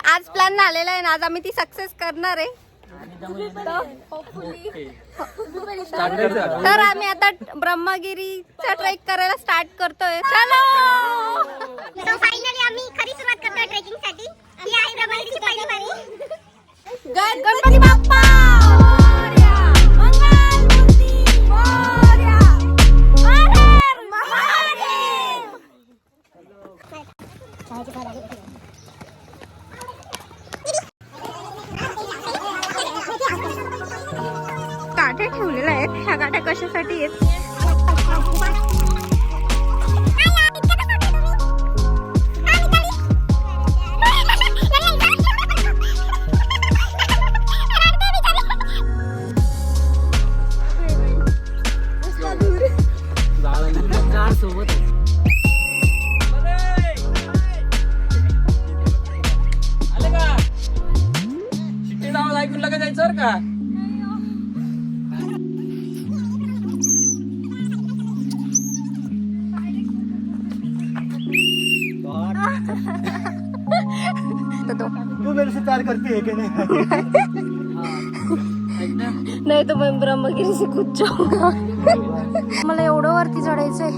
आज प्लॅन झालेला आहे ना, आज आम्ही ती सक्सेस करणार आहे. तर आम्ही आता ब्रह्मगिरीचा ट्रेक करायला स्टार्ट करतोय. चलो. फायनली आम्ही खरी सुरुवात करतोय ट्रेकिंग साठी. ही आहे ब्रह्मगिरीची पहिली वारी. गणपती बाप्पा मोरया, मंगलमूर्ती मोरया, हर हर महादेव. गाठ्या ठेवलेल्या आहेत. ह्या गाठ्या कशासाठी आहेत? तू मेरे से प्यार करती है कि नहीं? नाही तो मैं ब्रह्मगिरी से कूद जाऊंगा. मला एवढं वरती चढायचंय,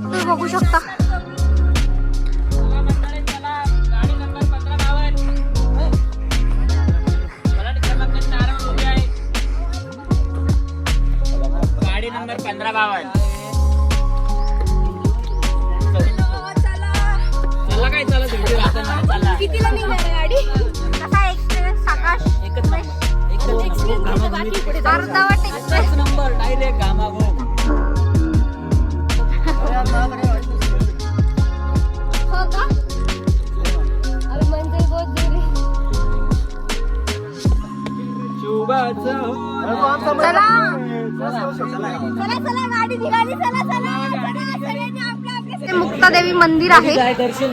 तुम्ही बघू शकता. गाडी नंबर 1552. कितीला निघणार आहे गाडी? कसा एक्सपिरियन्स साकाश? एकच अर्धावट एक्सपिरियन्स. नंबर डायरेक्ट घामाघूम. हो का? अरे म्हणजे बहुत दूर आहे. चला चला चला, गाडी निघाली. चला चला. ते मुक्तादेवी मंदिर आहे. दर्शन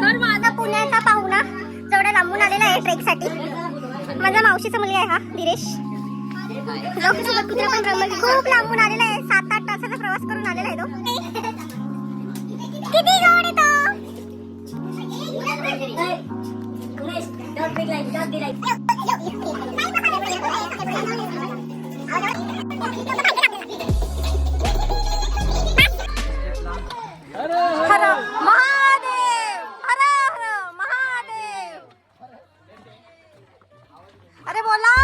तर माझा पुण्याचा पाहुणा जेवढा लांबून आलेला आहे ट्रेक साठी. माझ्या मावशीचा मुलगा आहे हा दिनेश. खूप लांबून आलेला आहे. 7-8 तासाचा प्रवास करून आलेला आहे तो. किती गोड आहे तो. हर महादेव, हर हर महादेव. अरे बोला.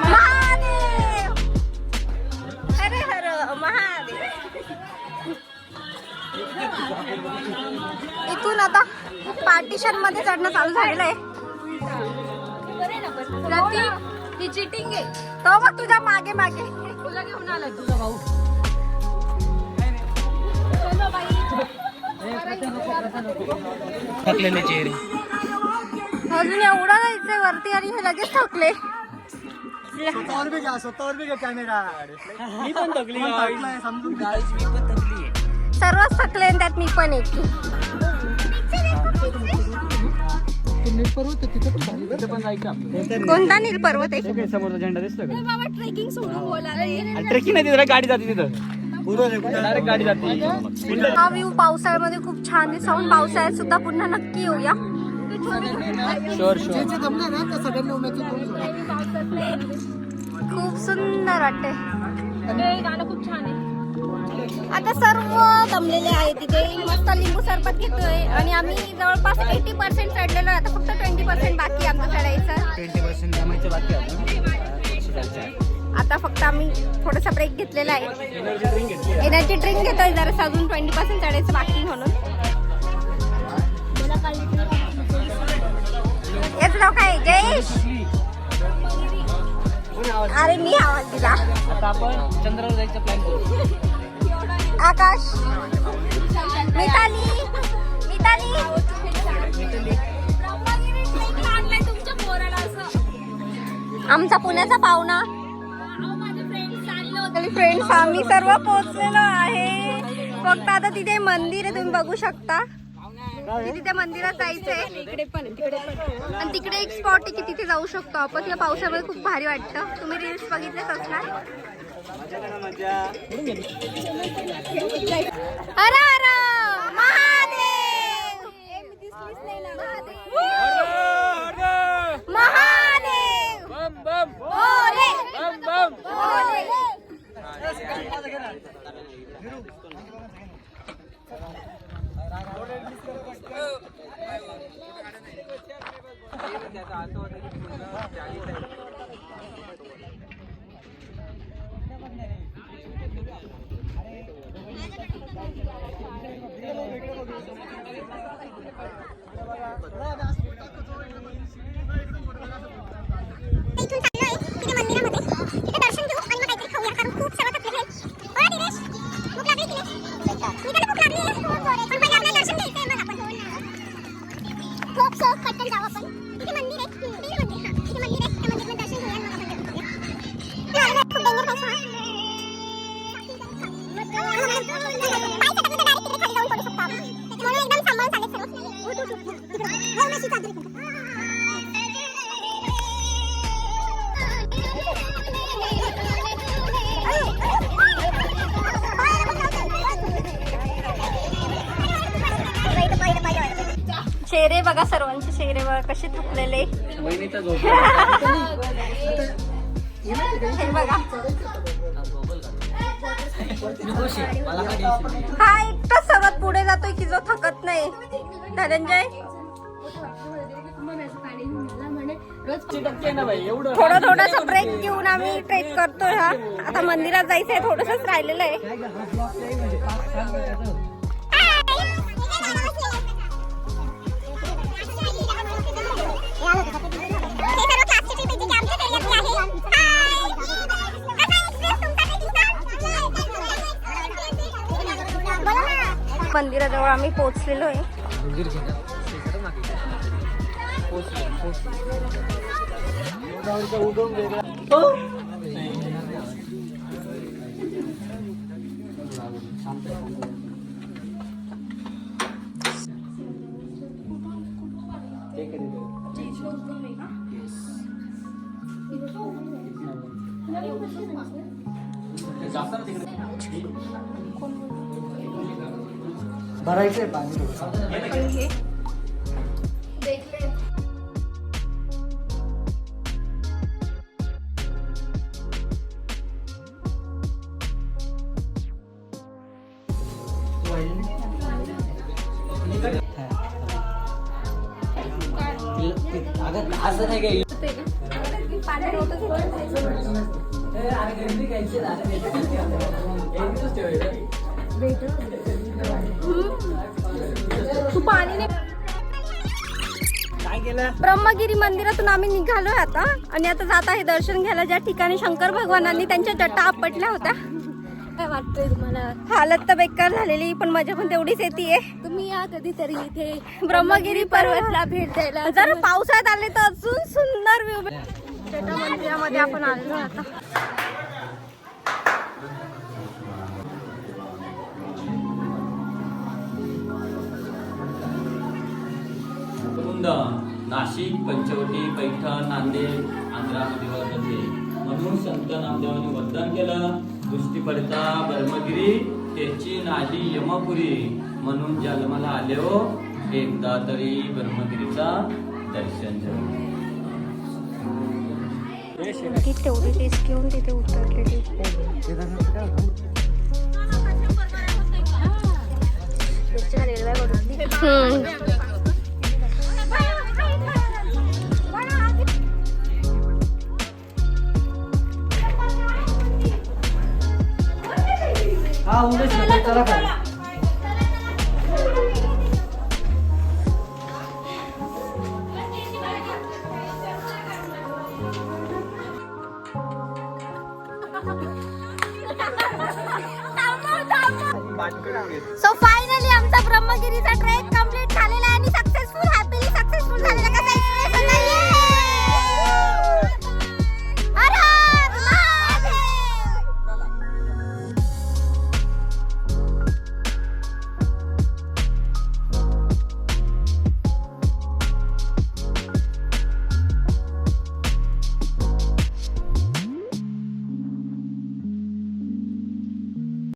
महादेव, हरे हर महादेव. इथून आता पार्टिशन मध्ये चढणं चालू झालेलं आहे. ही चिटिंग आहे. तो मग तुझ्या मागे मागे तुला घेऊन आलाय तुझा भाऊ. थकलेले चेहरे. अजून एवढं जायचंय वरती आणि हे लगेच थकले. स्वतःवर बी घ्या कॅमेरा. मी पण थकली समजून गाईस, मी पण थकली आहे. सर्वच थकले आणि त्यात मी पण एक. कोणता नील पर्वत आहे? समोरचा झेंडा दिसतोय का? बाबा ट्रेकिंग सोडून बोलायला. ट्रेकिंग नाही तिथं, गाडी जाते तिथं. डायरेक्ट गाडी जाते. हा व्ह्यू पावसाळ्यामध्ये खूप छान दिसतो. आपण पावसाळ्यात सुद्धा पुन्हा नक्की येऊया. शुअर खूप सुंदर वाटते. गाणं खूप छान आहे. आता सर्व जमलेले आहे तिथे. मस्त लिंबू सरबत घेतोय आणि आम्ही जवळपास 80% चढलेलो आहे. आता फक्त 20% बाकी आहे आमचं चढायचं. 20% जमायचं बाकी आहे. आता फक्त आम्ही थोडासा ब्रेक घेतलेला आहे. एनर्जी ड्रिंक घेतोय जरा अजून 20% चढायचं बाकी म्हणून. येत नाव काय जयेश? अरे मी आवाज दिला. आता आपण चंद्रावर जायचं प्लॅन करू. आकाश, मिताली, मिताली. आमचा पुण्याचा पाहुणा. फ्रेंड्स आम्ही सर्व पोहोचलेलो आहे. फक्त आता तिथे मंदिर आहे, तुम्ही बघू शकता. की तिथे मंदिरात जायचंय. तिकडे पण आणि तिकडे एक स्पॉट आहे की तिथे जाऊ शकतो आपण. या पावसामध्ये खूप भारी वाटतं. तुम्ही रील्स बघितलेच असणार. अरे अरे महादेव महादेव भोले भोले. इथून चाललोय तिथे मंदिरामध्ये. तिथे दर्शन घेऊ आणि मग काहीतरी खाऊया कारण खूप सर्व थकलेले आहे. बरं दिनेश, भूक लागली की नाही? मी त्याला भूक लागली आहे. पण पहिले आपल्याला दर्शन घ्यायचंय मग आपण ठोक सोक पटकन जाऊ आपण. तिथे मंदिर आहे. तिथे मंदिर. हां तिथे मंदिर आहे. त्या मंदिरात दर्शन घेऊया मग आपण जेवूया. खूप डेंजर पाऊस आहे. पाय सटकलं तर डायरेक्ट तिकडे खाली जाऊन पडू शकतो आपण. त्यामुळे एकदम सांभाळून चालेल सर्व. वरणाची चादर इकडे. चेहरे बघा सर्वांचे चेहरे बघा कसे थकलेले. हे बघा हा एकटाच सगळ्यात पुढे जातोय की जो थकत नाही. धनंजय थोडं थोडंसं ब्रेक घेऊन आम्ही ट्रेक करतोय. हा आता मंदिरात जायचंय. थोडंसंच राहिलेलं आहे. मंदिराजवळ आम्ही पोहोचलेलो आहे. भरायचंय पाणी. असं नाही काही ब्रह्मगिरी मंदिरातून आम्ही निघालोय आता आणि आता जात आहे दर्शन घ्यायला ज्या ठिकाणी शंकर भगवानांनी त्यांच्या जटा आपटल्या होत्या. काय वाटतंय तुम्हाला? हालत तर बेकार झालेली पण मजा पण तेवढीच येते. तुम्ही या कधीतरी इथे ब्रह्मगिरी पर्वतला भेट द्यायला. जर पावसाळ्यात आले तर अजून सुंदर व्ह्यू. जटा मंदिरामध्ये आपण आलो आता. नाशिक, पंचवटी, पैठण, नांदेड, आंध्रामध्ये होते. म्हणून संत नामदेवांनी वरदान केलं, दृष्टी पडता ब्रह्मगिरी त्याची नाली यमपुरी. म्हणून जन्माला आले हो एकदा तरी ब्रह्मगिरीचा दर्शन झालं. तेवढी रिस्क घेऊन तिथे उतरलेली. हा उमेश चला काय. सो फायनली आमचा ब्रह्मगिरीचा ट्रेक कम्प्लीट झालेला आहे आणि